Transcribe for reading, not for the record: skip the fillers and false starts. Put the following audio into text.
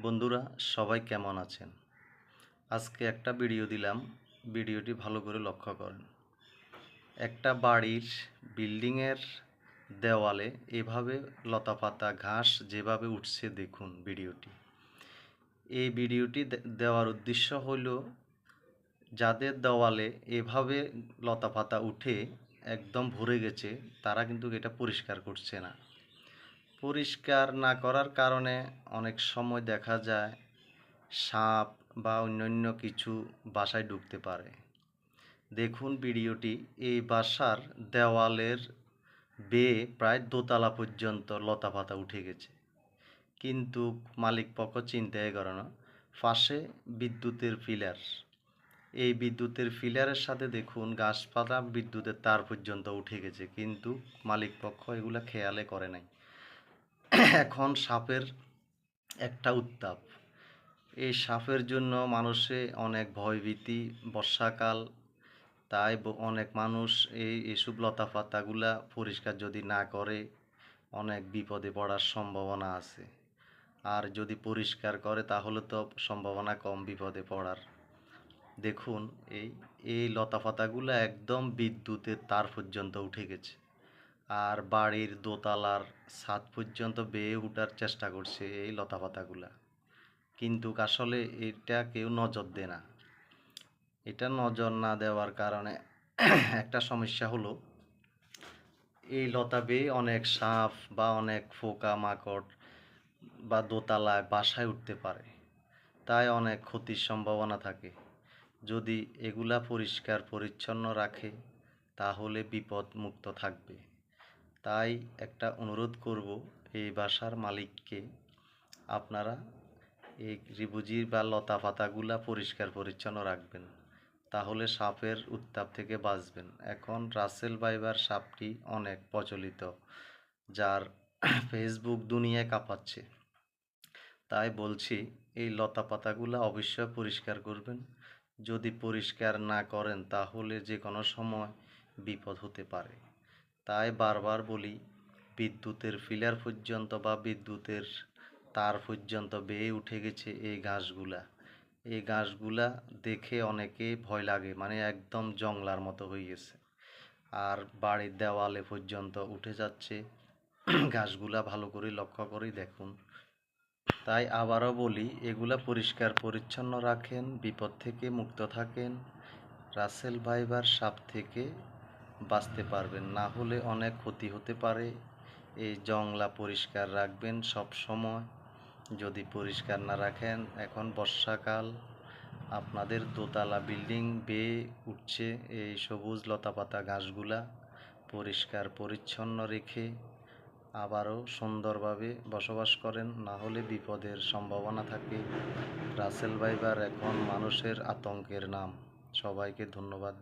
বন্ধুরা, সবাই কেমন আছেন? আজকে একটা ভিডিও দিলাম। ভিডিওটি ভালো করে লক্ষ্য করেন। একটা বাড়ির বিল্ডিংয়ের দেওয়ালে এভাবে লতাপাতা ঘাস যেভাবে উঠছে দেখুন ভিডিওটি। এই ভিডিওটি দেওয়ার উদ্দেশ্য হইল যাদের দেওয়ালে এভাবে লতাপাতা উঠে একদম ভরে গেছে তারা কিন্তু এটা পরিষ্কার করছে না। পরিষ্কার না করার কারণে অনেক সময় দেখা যায় সাপ বা অন্যান্য কিছু বাসায় ঢুকতে পারে। দেখুন ভিডিওটি, এই বাসার দেওয়ালের বেয়ে প্রায় দোতলা পর্যন্ত লতাপাতা উঠে গেছে, কিন্তু মালিকপক্ষ চিন্তাই করে না। পাশে বিদ্যুতের পিলার, এই বিদ্যুতের পিলারের সাথে দেখুন গাছপালা বিদ্যুতের তার পর্যন্ত উঠে গেছে, কিন্তু মালিকপক্ষ এগুলা খেয়ালে করে নাই। এখন সাপের একটা উত্তাপ, এই সাপের জন্য মানুষে অনেক ভয়ভীতি। বর্ষাকাল, তাই অনেক মানুষ এইসব লতাপাতাগুলা পরিষ্কার যদি না করে অনেক বিপদে পড়ার সম্ভাবনা আছে। আর যদি পরিষ্কার করে তাহলে তো সম্ভাবনা কম বিপদে পড়ার। দেখুন এই এই লতাপাতাগুলো একদম বিদ্যুতের তার পর্যন্ত উঠে গেছে, আর বাড়ির দোতলার ছাদ পর্যন্ত বেয়ে ওঠার চেষ্টা করছে এই লতাপাতাগুলা, কিন্তু আসলে এটা কেউ নজর দেয় না। এটা নজর না দেওয়ার কারণে একটা সমস্যা হলো, এই লতা বেয়ে অনেক সাপ বা অনেক পোকা মাকড় বা দোতলায় বাসায় উঠতে পারে, তাই অনেক ক্ষতির সম্ভাবনা থাকে। যদি এগুলা পরিষ্কার পরিচ্ছন্ন রাখে তাহলে বিপদ মুক্ত থাকবে। তাই একটা অনুরোধ করব এই বাসার মালিককে, আপনারা এই ত্রিভুজির বা লতা পাতাগুলা পরিষ্কার পরিচ্ছন্ন রাখবেন, তাহলে সাপের উত্তাপ থেকে বাঁচবেন। এখন রাসেল ভাইপার সাপটি অনেক প্রচলিত, যার ফেসবুক দুনিয়ায় কাঁপাচ্ছে। তাই বলছি এই লতা পাতাগুলা অবশ্যই পরিষ্কার করবেন। যদি পরিষ্কার না করেন তাহলে যে কোনো সময় বিপদ হতে পারে। তাই বারবার বলি, বিদ্যুতের ফিলার পর্যন্ত বা বিদ্যুতের তার পর্যন্ত বেয়ে উঠে গেছে এই ঘাসগুলা। এই ঘাসগুলা দেখে অনেকে ভয় লাগে, মানে একদম জংলার মতো হয়ে গেছে, আর বাড়ির দেওয়ালে পর্যন্ত উঠে যাচ্ছে ঘাসগুলা। ভালো করে লক্ষ্য করে দেখুন। তাই আবারও বলি, এগুলা পরিষ্কার পরিচ্ছন্ন রাখেন, বিপদ থেকে মুক্ত থাকেন, রাসেল ভাইপার সাপ থেকে বাঁচতে পারবেন। না হলে অনেক ক্ষতি হতে পারে। এই জংলা পরিষ্কার রাখবেন সব সময়। যদি পরিষ্কার না রাখেন, এখন বর্ষাকাল, আপনাদের দোতলা বিল্ডিং বেয়ে উঠছে এই সবুজ লতাপাতা ঘাসগুলা। পরিষ্কার পরিচ্ছন্ন রেখে আবারও সুন্দরভাবে বসবাস করেন, না হলে বিপদের সম্ভাবনা থাকে। রাসেল ভাইপার এখন মানুষের আতঙ্কের নাম। সবাইকে ধন্যবাদ।